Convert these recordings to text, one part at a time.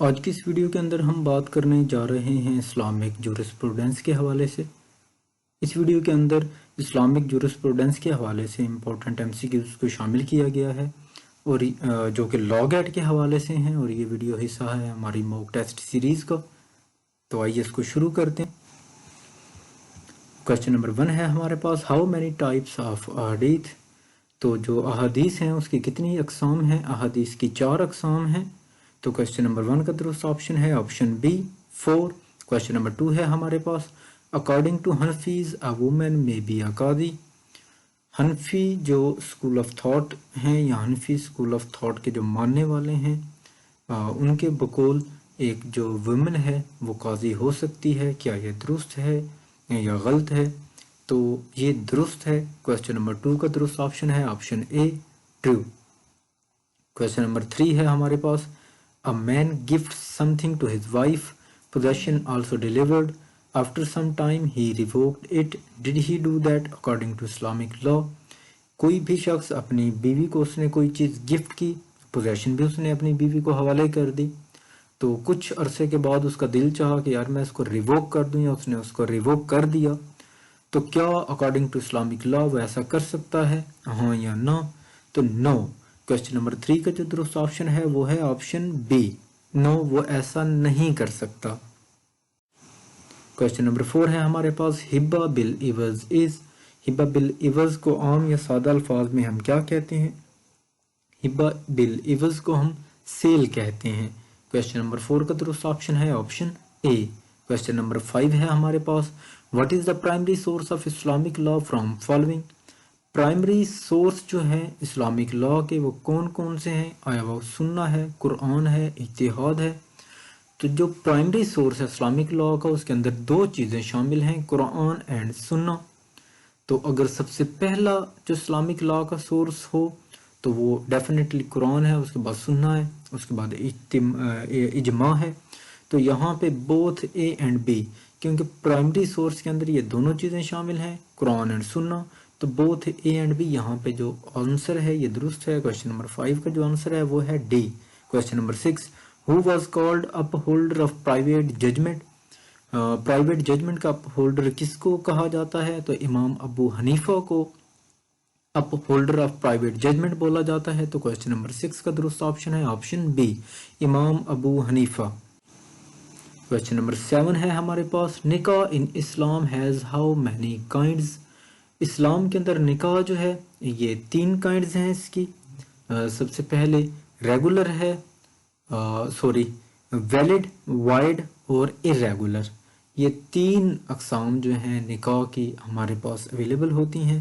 آج کی اس ویڈیو کے اندر ہم بات کرنے جا رہے ہیں اسلامک جورسپروڈنس کے حوالے سے۔ اس ویڈیو کے اندر اسلامک جورسپروڈنس کے حوالے سے امپورٹنٹ MCQs کو شامل کیا گیا ہے اور جو کہ لا گیٹ کے حوالے سے ہیں، اور یہ ویڈیو حصہ ہے ہماری موک ٹیسٹ سیریز کا۔ تو آئیے اس کو شروع کرتے ہیں۔ کویسچن نمبر 1 ہے ہمارے پاس، ہاؤ مینی ٹائپس آف احادیث؟ تو جو احادیث ہیں اس کی کتنی اقسام ہیں؟ احادیث کی 4 اقسام ہیں۔ تو کویسچن نمبر 1 کا درست آپشن ہے آپشن بی 4۔ کویسچن نمبر 2 ہے ہمارے پاس، اکارڈنگ ٹو حنفیز اے وومن میں بی اے قاضی۔ حنفی جو اسکول آف تھاٹ ہیں یا حنفی اسکول آف تھاٹ کے جو ماننے والے ہیں ان کے بقول ایک جو وومن ہے وہ قاضی ہو سکتی ہے۔ کیا یہ درست ہے یا غلط ہے؟ تو یہ درست ہے۔ کویسچن نمبر 2 کا درست آپشن ہے option a true. Question number 3 ہے ہمارے پاس، A man gifts something to his wife, possession also delivered. After some time he revoked it. Did he do that according to Islamic law? کوئی بھی شخص اپنی بیوی کو اس نے کوئی چیز گفٹ کی، پوزیشن بھی اس نے اپنی بیوی کو حوالے کر دی، تو کچھ عرصے کے بعد اس کا دل چاہا کہ یار میں اس کو ریووک کر دوں، یا اس نے اس کو ریووک کر دیا، تو کیا اکارڈنگ ٹو اسلامک لا وہ ایسا کر سکتا ہے، ہاں یا نہ؟ تو نو۔ کویسچن نمبر 3 کا جو درست آپشن ہے وہ ہے آپشن بی، نو، وہ ایسا نہیں کر سکتا۔ کویسچن نمبر 4 ہے ہمارے پاس، ہبہ بالعوض از؟ ہبہ بالعوض کو عام یا سادہ الفاظ میں ہم کیا کہتے ہیں؟ ہبہ بالعوض کو ہم سیل کہتے ہیں۔ کویسچن نمبر 4 کا درست آپشن ہے آپشن اے۔ کویسچن نمبر 5 ہے ہمارے پاس، what is the primary source of Islamic law from following? Primary source جو ہے اسلامک لا کے وہ کون کون سے ہیں؟ آیا وہ سنہ ہے، قرآن ہے، اجتہاد ہے؟ تو جو پرائمری سورس ہے اسلامک لا کا اس کے اندر 2 چیزیں شامل ہیں، قرآن اینڈ سنہ۔ تو اگر سب سے پہلا جو اسلامک لا کا سورس ہو تو وہ ڈیفینیٹلی قرآن ہے، اس کے بعد سنہ ہے، اس کے بعد اجماع ہے۔ تو یہاں پہ بوتھ اے اینڈ بی، کیونکہ پرائمری سورس کے اندر یہ دونوں چیزیں شامل ہیں، قرآن اینڈ سنہ، تو بوتھ اے اینڈ بی یہاں پہ جو آنسر ہے یہ درست ہے۔ کویسچن نمبر 5 کا جو آنسر ہے وہ ہے D. Question number 6، who was called upholder of private judgement? Private judgement کا اپ ہولڈر کس کو کہا جاتا ہے؟ تو امام ابو حنیفہ کو اپ ہولڈر آف پرائیویٹ ججمنٹ بولا جاتا ہے۔ تو کویسچن نمبر 6 کا درست آپشن ہے آپشن بی، امام ابو حنیفہ۔ کویسچن نمبر 7 ہے ہمارے پاس، nikah in Islam has how many kinds? اسلام کے اندر نکاح جو ہے یہ 3 کائنڈز ہیں اس کی۔ سب سے پہلے ریگولر ہے، ویلڈ، وائڈ اور irregular، یہ 3 اقسام جو ہیں نکاح کی ہمارے پاس اویلیبل ہوتی ہیں،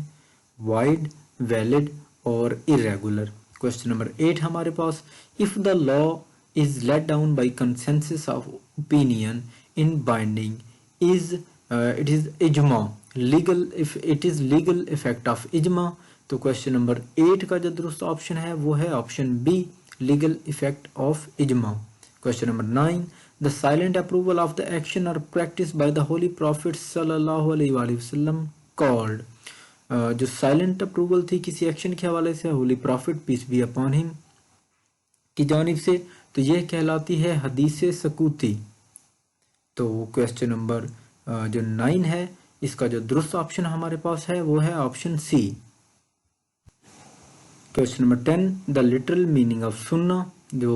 وائڈ، ویلڈ اور irregular۔ کویسچن نمبر 8 ہمارے پاس، if the law is laid down by consensus of opinion in binding it is ijma legal if it is legal effect of ijma؟ تو کویسچن نمبر 8 کا جو درست option ہے وہ ہے option be, legal effect of ijma۔ Question number 9، the silent approval of the action or practice by the holy prophet صلی اللہ علیہ وآلہ وسلم called؟ جو سائلنٹ اپروول تھی کسی ایکشن کے حوالے سے holy prophet peace be upon ہم کی جانب سے، تو یہ کہلاتی ہے حدیث سکوتی۔ تو کویسچن نمبر جو 9 ہے اس کا جو درست آپشن ہمارے پاس ہے وہ ہے option C. Question number 10، the literal meaning of سنہ؟ جو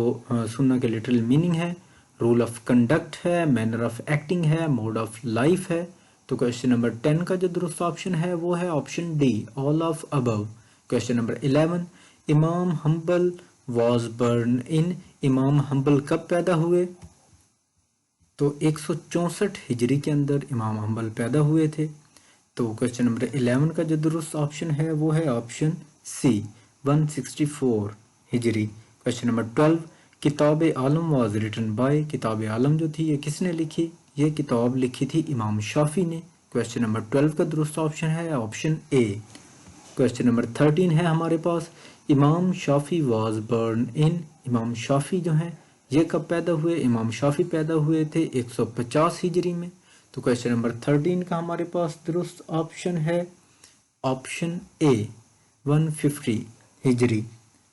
سنہ کے لٹرل میننگ ہے، رول آف کنڈکٹ ہے، مینر آف ایکٹنگ ہے، موڈ آف لائف ہے۔ تو کویسچن نمبر 10 کا جو درست آپشن ہے وہ ہے option D, all of above. Question number 11، امام حنبل واز برن ان؟ امام حنبل کب پیدا ہوئے؟ تو 164 ہجری کے اندر امام حنبل پیدا ہوئے تھے۔ تو کویسچن نمبر 11 کا جو درست آپشن ہے وہ ہے آپشن سی، 164 ہجری۔ کویسچن نمبر 12، کتاب عالم واز ریٹن بائی؟ کتاب عالم جو تھی یہ کس نے لکھی؟ یہ کتاب لکھی تھی امام شافعی نے۔ کویسچن نمبر 12 کا درست آپشن ہے آپشن اے۔ کویسچن نمبر 13 ہے ہمارے پاس، امام شافعی واز برن ان؟ امام شافعی جو ہیں یہ کب پیدا ہوئے؟ امام شافعی پیدا ہوئے تھے 150 ہجری میں۔ تو کویسچن نمبر 13 کا ہمارے پاس درست آپشن ہے آپشن اے، 150 ہجری۔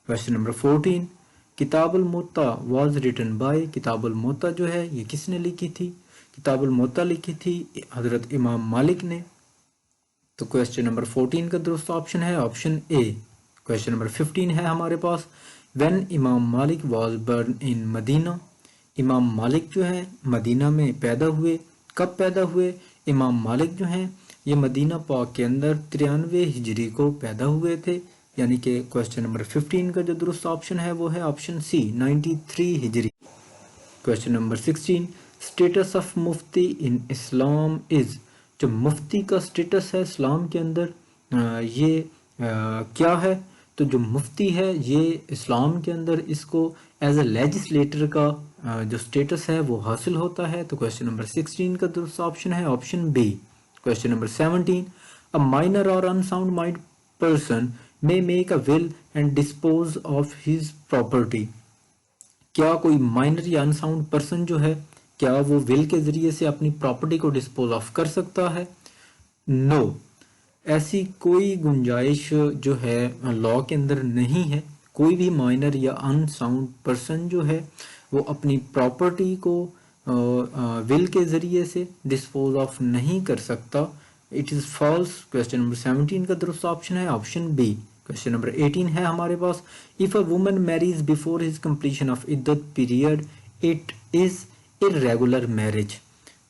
کویسچن نمبر 14، کتاب الموطا واز ریٹن بائی، کتاب الموطا جو ہے یہ کس نے لکھی تھی؟ کتاب الموطا لکھی تھی حضرت امام مالک نے۔ تو کوشچن نمبر 14 کا درست آپشن ہے آپشن اے۔ کوشچن نمبر 15 ہے ہمارے پاس، وین امام مالک واز برن ان مدینہ، امام مالک جو ہے مدینہ میں پیدا ہوئے، کب پیدا ہوئے؟ امام مالک جو ہیں یہ مدینہ پاک کے اندر 93 ہجری کو پیدا ہوئے تھے، یعنی کہ کوشچن نمبر 15 کا جو درست آپشن ہے وہ ہے آپشن سی 93 ہجری۔ کوشچن نمبر 16، اسٹیٹس آف مفتی ان اسلام از، جو مفتی کا اسٹیٹس ہے اسلام کے اندر یہ کیا ہے؟ تو جو مفتی ہے یہ اسلام کے اندر اس کو ایز اے لیجسلیٹر کا جو اسٹیٹس ہے وہ حاصل ہوتا ہے۔ تو کوشچن نمبر 16 کا درست آپشن ہے option B. Question number 17، a minor or unsound mind person may make a will and dispose of his property، کیا کوئی مائنر یا انساؤنڈ پرسن جو ہے کیا وہ ول کے ذریعے سے اپنی پراپرٹی کو ڈسپوز آف کر سکتا ہے؟ نو، ایسی کوئی گنجائش جو ہے لا کے اندر نہیں ہے۔ کوئی بھی مائنر یا انساؤنڈ پرسن جو ہے وہ اپنی پراپرٹی کو ول کے ذریعے سے ڈسپوز آف نہیں کر سکتا۔ It is false. Question number 17 کا درست آپشن ہے آپشن بی۔ کوشچن نمبر 18 ہے ہمارے پاس، if a woman marries before his completion of عدت period it is irregular marriage۔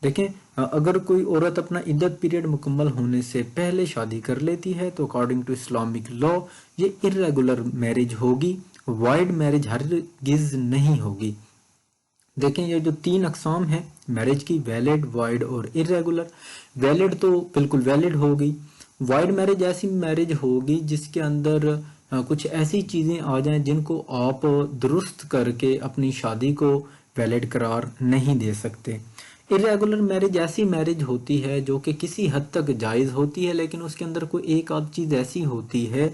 دیکھیں اگر کوئی عورت اپنا عدت پیریڈ مکمل ہونے سے پہلے شادی کر لیتی ہے تو اکارڈنگ ٹو اسلامک لا یہ irregular میرج ہوگی، وائڈ میرج ہرگز نہیں ہوگی۔ دیکھیں یہ جو 3 اقسام ہیں میرج کی، ویلڈ، وائڈ اور irregular۔ ویلڈ تو بالکل ویلڈ ہوگی، وائڈ میرج ایسی میرج ہوگی جس کے اندر کچھ ایسی چیزیں آ جائیں جن کو آپ درست کر کے اپنی شادی کو ویلڈ قرار نہیں دے سکتے۔ irregular میرج ایسی میرج ہوتی ہے جو کہ کسی حد تک جائز ہوتی ہے لیکن اس کے اندر کوئی ایک آدھ چیز ایسی ہوتی ہے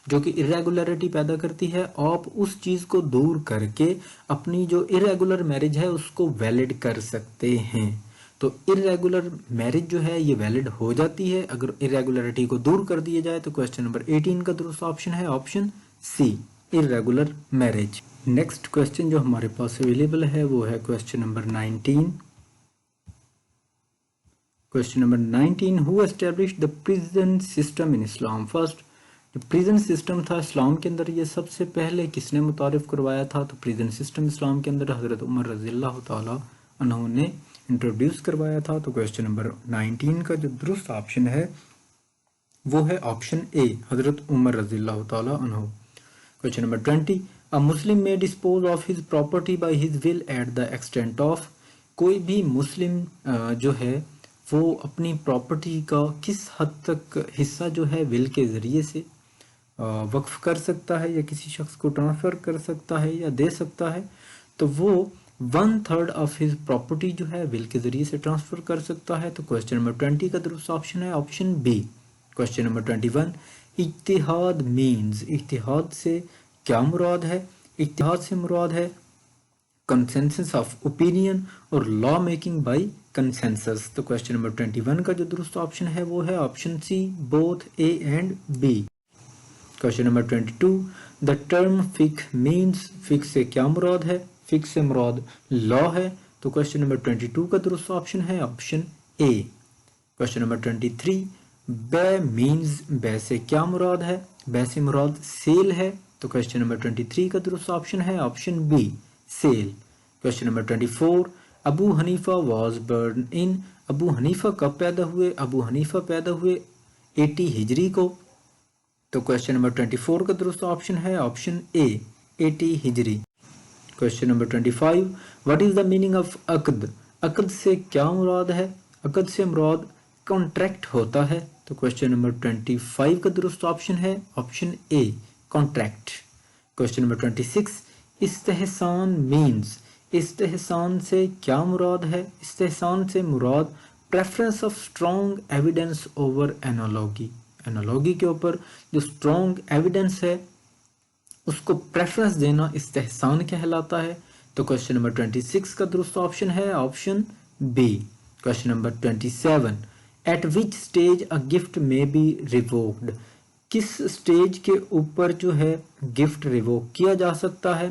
جو کہ irregularity پیدا کرتی ہے، آپ اس چیز کو دور کر کے اپنی جو irregular میرج ہے اس کو ویلڈ کر سکتے ہیں۔ تو irregular میرج جو ہے یہ ویلڈ ہو جاتی ہے اگر irregularity کو دور کر دیا جائے۔ تو کوشچن نمبر 18 کا درست آپشن ہے option C, irregular marriage. Next question جو ہمارے پاس اویلیبل ہے وہ ہے question number 19۔ Question number 19، who established the prison system in Islam first؟ جو پریزن سسٹم تھا اسلام کے اندر یہ سب سے پہلے کس نے متعارف کروایا تھا؟ تو پریزن سسٹم اسلام کے اندر حضرت عمر رضی اللہ تعالی عنہ نے انٹروڈیوس کروایا تھا۔ تو کوشچن نمبر 19 کا جو درست آپشن ہے وہ ہے آپشن اے، حضرت عمر رضی اللہ تعالی عنہ۔ Question number 20، a Muslim may dispose of his property by his will at the extent of، کوئی بھی مسلم جو ہے وہ اپنی پراپرٹی کا کس حد تک حصہ جو ہے ول کے ذریعے سے وقف کر سکتا ہے یا کسی شخص کو ٹرانسفر کر سکتا ہے یا دے سکتا ہے؟ تو وہ 1/3 آف ہز پراپرٹی جو ہے ول کے ذریعے سے ٹرانسفر کر سکتا ہے۔ تو کوشچن نمبر 20 کا درست آپشن ہے آپشن بی۔ کوشچن نمبر 21، اجتہاد مینز، اجتہاد سے کیا مراد ہے؟ اجتہاد سے مراد ہے کنسنسس آف اوپینین اور لا میکنگ بائی کنسنسس۔ تو کوشچن نمبر 21 کا جو درست آپشن ہے وہ ہے option C, both A and B. Question number 22، the term فقہ مینز، فقہ سے کیا مراد ہے؟ فقہ سے مراد لا ہے۔ تو کوشچن نمبر 22 کا درست آپشن ہے آپشن اے۔ کوشچن نمبر 23، بے مینز، بے سے کیا مراد ہے؟ بے سے مراد سیل ہے۔ تو کوشچن نمبر 23 کا درست آپشن ہے option B, sale. Question number 24، Abu Hanifa was born in, Abu Hanifa کب پیدا ہوئے؟ ابو حنیفہ پیدا ہوئے 80 ہجری کو۔ تو کوشچن نمبر 24 کا درست آپشن ہے آپشن اے، 80 ہجری۔ Question number 25، what is the meaning of عقد؟ عقد سے کیا مراد ہے؟ عقد سے مراد کانٹریکٹ ہوتا ہے۔ تو کوشچن نمبر 25 کا درست آپشن ہے option A, contract. Question number 26، istihsan means, استحسان سے کیا مراد ہے؟ استحسان سے مراد preference of strong evidence over analogy, analogy کے اوپر جو اسٹرانگ ایویڈنس ہے اس کو پریفرنس دینا استحسان کہلاتا ہے۔ تو کوشچن نمبر 26 کا درست آپشن ہے option B. Question number 27، at which stage a gift may be revoked, کس اسٹیج کے اوپر جو ہے گفٹ ریووک کیا جا سکتا ہے؟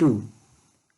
2।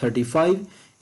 35,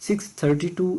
632